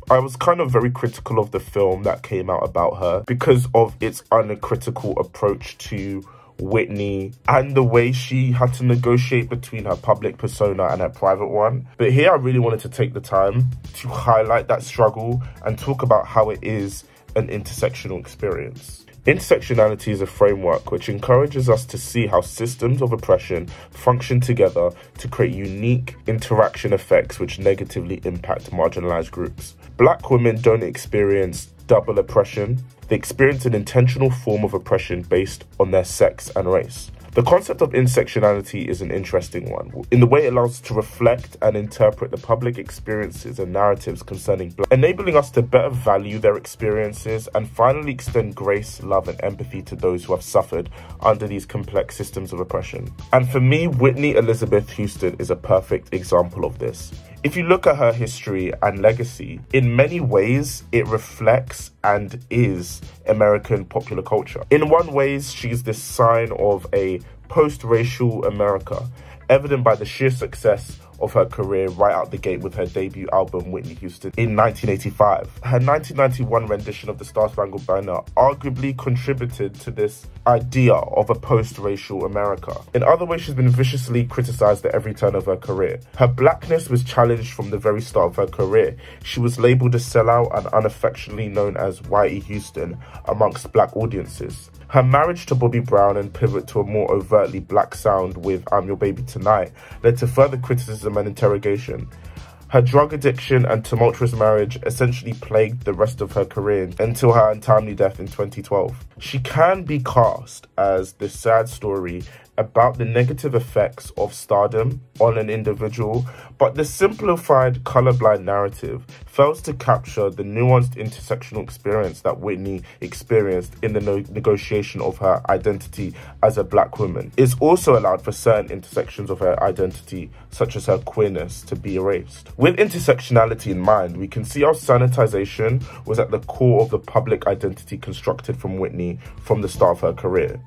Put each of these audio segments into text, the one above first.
I was kind of very critical of the film that came out about her because of its uncritical approach to Whitney and the way she had to negotiate between her public persona and her private one. But here I really wanted to take the time to highlight that struggle and talk about how it is an intersectional experience. Intersectionality is a framework which encourages us to see how systems of oppression function together to create unique interaction effects which negatively impact marginalized groups. Black women don't experience double oppression. They experience an intentional form of oppression based on their sex and race. The concept of intersectionality is an interesting one, in the way it allows us to reflect and interpret the public experiences and narratives concerning Black, enabling us to better value their experiences and finally extend grace, love, and empathy to those who have suffered under these complex systems of oppression. And for me, Whitney Elizabeth Houston is a perfect example of this. If you look at her history and legacy, in many ways, it reflects and is American popular culture. In one ways, she's this sign of a post-racial America, evident by the sheer success of her career right out the gate with her debut album, Whitney Houston, in 1985. Her 1991 rendition of the Star-Spangled Banner arguably contributed to this idea of a post-racial America. In other ways, she's been viciously criticized at every turn of her career. Her blackness was challenged from the very start of her career. She was labeled a sellout and unaffectionately known as Whitey Houston amongst Black audiences. Her marriage to Bobby Brown and pivot to a more overtly Black sound with I'm Your Baby Tonight led to further criticism and interrogation. Her drug addiction and tumultuous marriage essentially plagued the rest of her career until her untimely death in 2012. She can be cast as this sad story about the negative effects of stardom on an individual, but the simplified colorblind narrative fails to capture the nuanced intersectional experience that Whitney experienced in the negotiation of her identity as a Black woman. It's also allowed for certain intersections of her identity, such as her queerness, to be erased. With intersectionality in mind, we can see how sanitization was at the core of the public identity constructed from Whitney from the start of her career.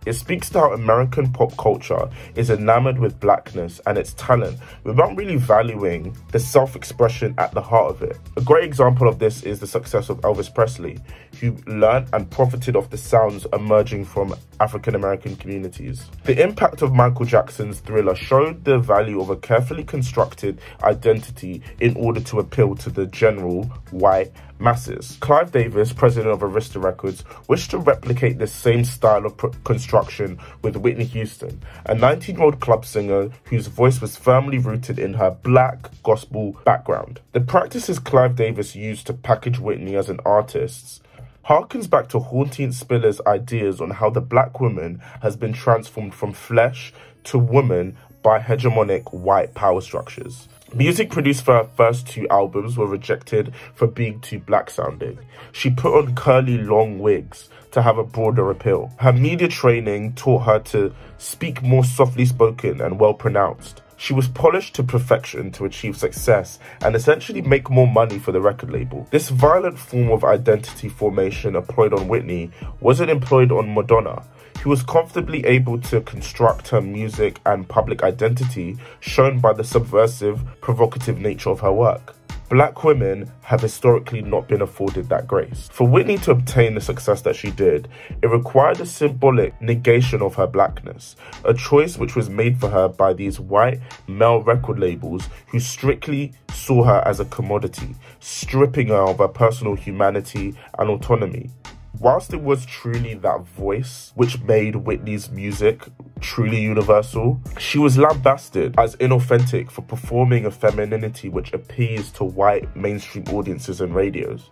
It speaks to how American pop culture is enamored with Blackness and its talent without really valuing the self-expression at the heart of it. A great example of this is the success of Elvis Presley, who learned and profited off the sounds emerging from African-American communities. The impact of Michael Jackson's Thriller showed the value of a carefully constructed identity in order to appeal to the general white masses. Clive Davis, president of Arista Records, wished to replicate this same style of construction with Whitney Houston, a 19-year-old club singer whose voice was firmly rooted in her Black gospel background. The practices Clive Davis used to package Whitney as an artist harkens back to Haunting Spiller's ideas on how the Black woman has been transformed from flesh to woman by hegemonic white power structures. Music produced for her first two albums were rejected for being too Black sounding. She put on curly long wigs to have a broader appeal. Her media training taught her to speak more softly spoken and well pronounced. She was polished to perfection to achieve success and essentially make more money for the record label. This violent form of identity formation employed on Whitney wasn't employed on Madonna, who was comfortably able to construct her music and public identity shown by the subversive, provocative nature of her work. Black women have historically not been afforded that grace. For Whitney to obtain the success that she did, it required a symbolic negation of her Blackness, a choice which was made for her by these white male record labels who strictly saw her as a commodity, stripping her of her personal humanity and autonomy. Whilst it was truly that voice which made Whitney's music truly universal, she was lambasted as inauthentic for performing a femininity which appeals to white mainstream audiences and radios.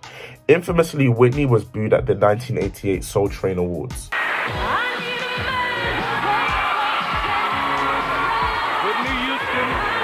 Infamously, Whitney was booed at the 1988 Soul Train Awards.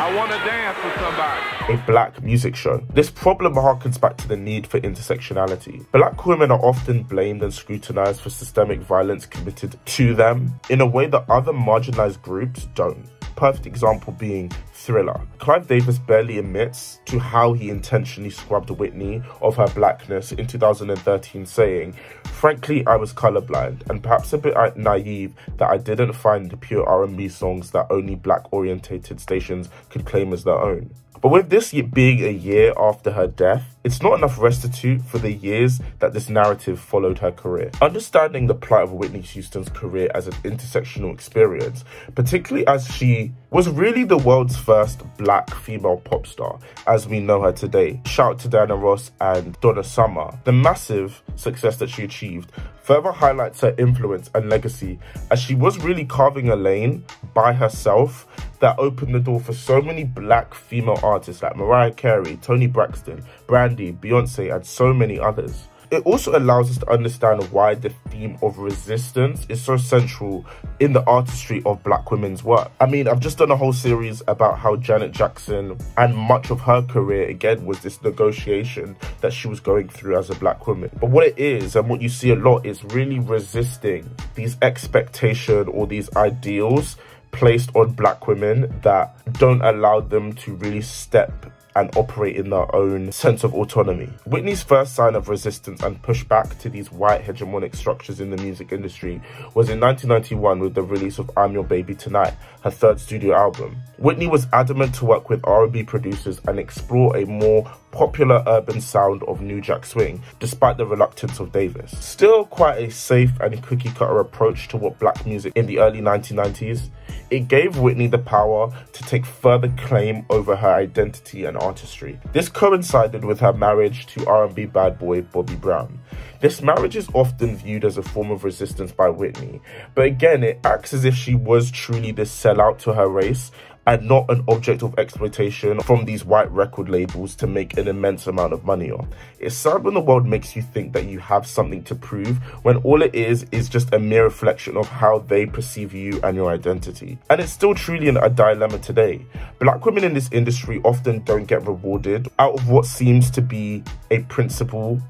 I want to dance with somebody. A Black music show. This problem harkens back to the need for intersectionality. Black women are often blamed and scrutinized for systemic violence committed to them in a way that other marginalized groups don't. Perfect example being Thriller. Clive Davis barely admits to how he intentionally scrubbed Whitney of her blackness in 2013, saying, "Frankly, I was colorblind and perhaps a bit naive that I didn't find the pure R&B songs that only black-orientated stations could claim as their own." But with this being a year after her death, it's not enough restitute for the years that this narrative followed her career. Understanding the plight of Whitney Houston's career as an intersectional experience, particularly as she was really the world's first black female pop star as we know her today. Shout out to Diana Ross and Donna Summer. The massive success that she achieved further highlights her influence and legacy, as she was really carving a lane by herself that opened the door for so many black female artists like Mariah Carey, Toni Braxton, Brandy, Beyonce, and so many others. It also allows us to understand why the theme of resistance is so central in the artistry of black women's work. I mean, I've just done a whole series about how Janet Jackson and much of her career, again, was this negotiation that she was going through as a black woman. But what it is, and what you see a lot, is really resisting these expectations or these ideals placed on black women that don't allow them to really step and operate in their own sense of autonomy. Whitney's first sign of resistance and pushback to these white hegemonic structures in the music industry was in 1991 with the release of I'm Your Baby Tonight, her third studio album. Whitney was adamant to work with R&B producers and explore a more popular urban sound of New Jack Swing, despite the reluctance of Davis. Still quite a safe and cookie-cutter approach to what black music in the early 1990s, it gave Whitney the power to take further claim over her identity and artistry. This coincided with her marriage to R&B bad boy Bobby Brown. This marriage is often viewed as a form of resistance by Whitney, but again, it acts as if she was truly this sellout to her race and not an object of exploitation from these white record labels to make an immense amount of money on. It's sad when the world makes you think that you have something to prove when all it is just a mere reflection of how they perceive you and your identity. And it's still truly a dilemma today. Black women in this industry often don't get rewarded out of what seems to be a principle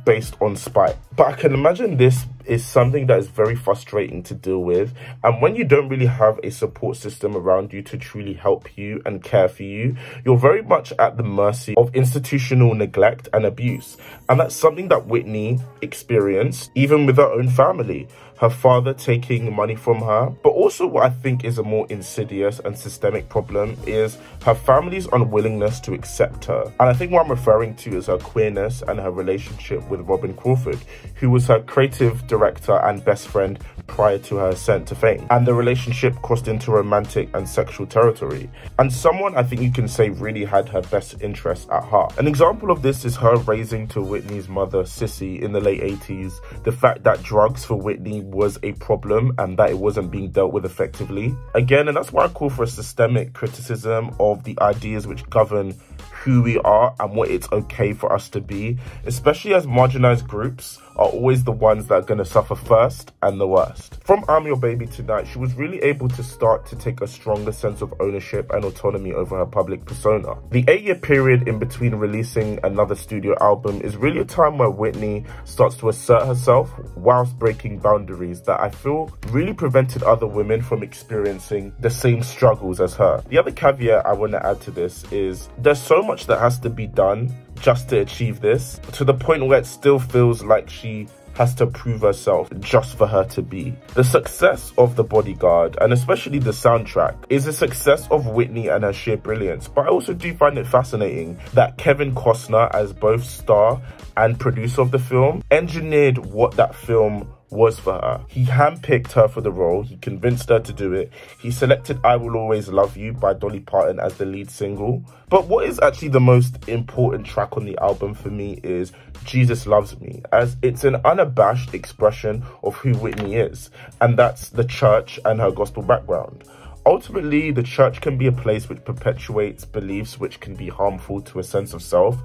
based on spite. But I can imagine this is something that is very frustrating to deal with, and when you don't really have a support system around you to truly help you and care for you, you're very much at the mercy of institutional neglect and abuse. And that's something that Whitney experienced even with her own family. Her father taking money from her, but also what I think is a more insidious and systemic problem is her family's unwillingness to accept her. And I think what I'm referring to is her queerness and her relationship with Robin Crawford, who was her creative director and best friend prior to her ascent to fame. And the relationship crossed into romantic and sexual territory. And someone I think you can say really had her best interests at heart. An example of this is her raising to Whitney's mother, Sissy, in the late 80s, the fact that drugs for Whitney was a problem and that it wasn't being dealt with effectively. Again, and that's why I call for a systemic criticism of the ideas which govern who we are and what it's okay for us to be, especially as marginalized groups are always the ones that are going to suffer first and the worst. From I'm Your Baby Tonight, she was really able to start to take a stronger sense of ownership and autonomy over her public persona. The 8-year period in between releasing another studio album is really a time where Whitney starts to assert herself whilst breaking boundaries that I feel really prevented other women from experiencing the same struggles as her. The other caveat I want to add to this is there's so much that has to be done just to achieve this, to the point where it still feels like she has to prove herself just for her to be. The success of The Bodyguard, and especially the soundtrack, is a success of Whitney and her sheer brilliance. But I also do find it fascinating that Kevin Costner, as both star and producer of the film, engineered what that film was for her. He handpicked her for the role, he convinced her to do it, he selected I Will Always Love You by Dolly Parton as the lead single. But what is actually the most important track on the album for me is Jesus Loves Me, as it's an unabashed expression of who Whitney is, and that's the church and her gospel background. Ultimately, the church can be a place which perpetuates beliefs which can be harmful to a sense of self,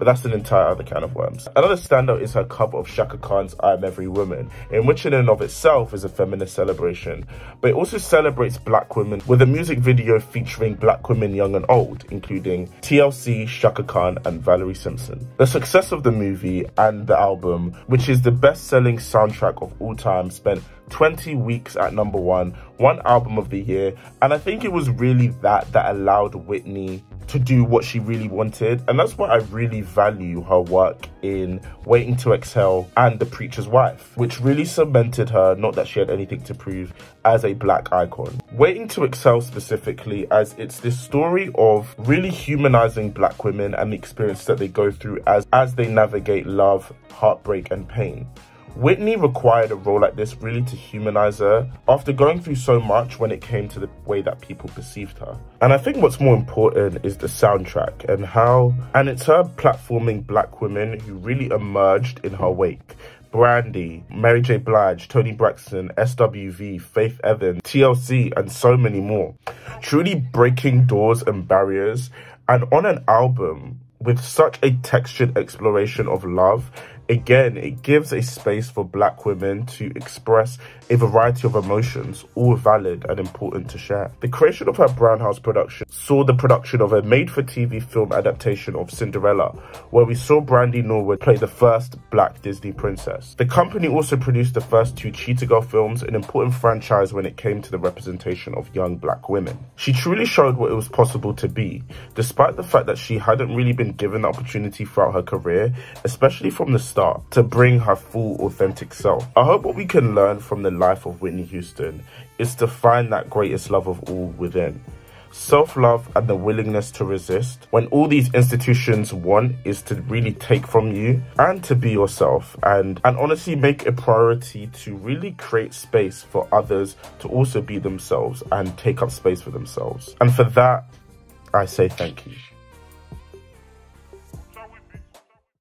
but that's an entire other can of worms. Another standout is her cover of Shaka Khan's I Am Every Woman, in which in and of itself is a feminist celebration, but it also celebrates black women with a music video featuring black women young and old, including TLC, Shaka Khan, and Valerie Simpson. The success of the movie and the album, which is the best-selling soundtrack of all time, spent 20 weeks at #1, one album of the year, and I think it was really that allowed Whitney to do what she really wanted, and that's why I really value her work in Waiting to Exhale and The Preacher's Wife, which really cemented her, not that she had anything to prove, as a black icon. Waiting to Exhale specifically, as it's this story of really humanizing black women and the experience that they go through as they navigate love, heartbreak, and pain. Whitney required a role like this really to humanize her after going through so much when it came to the way that people perceived her. And I think what's more important is the soundtrack and it's her platforming black women who really emerged in her wake. Brandy, Mary J. Blige, Toni Braxton, SWV, Faith Evans, TLC, and so many more. Truly breaking doors and barriers, and on an album with such a textured exploration of love. Again, it gives a space for black women to express a variety of emotions, all valid and important to share. The creation of her Brownhouse Productions saw the production of a made-for-TV film adaptation of Cinderella, where we saw Brandy Norwood play the first black Disney princess. The company also produced the first 2 Cheetah Girl films, an important franchise when it came to the representation of young black women. She truly showed what it was possible to be, despite the fact that she hadn't really been given the opportunity throughout her career, especially from the start, to bring her full authentic self. I hope what we can learn from the life of Whitney Houston is to find that greatest love of all within. Self-love and the willingness to resist when all these institutions want is to really take from you, and to be yourself, and honestly make a priority to really create space for others to also be themselves and take up space for themselves. And for that, I say thank you.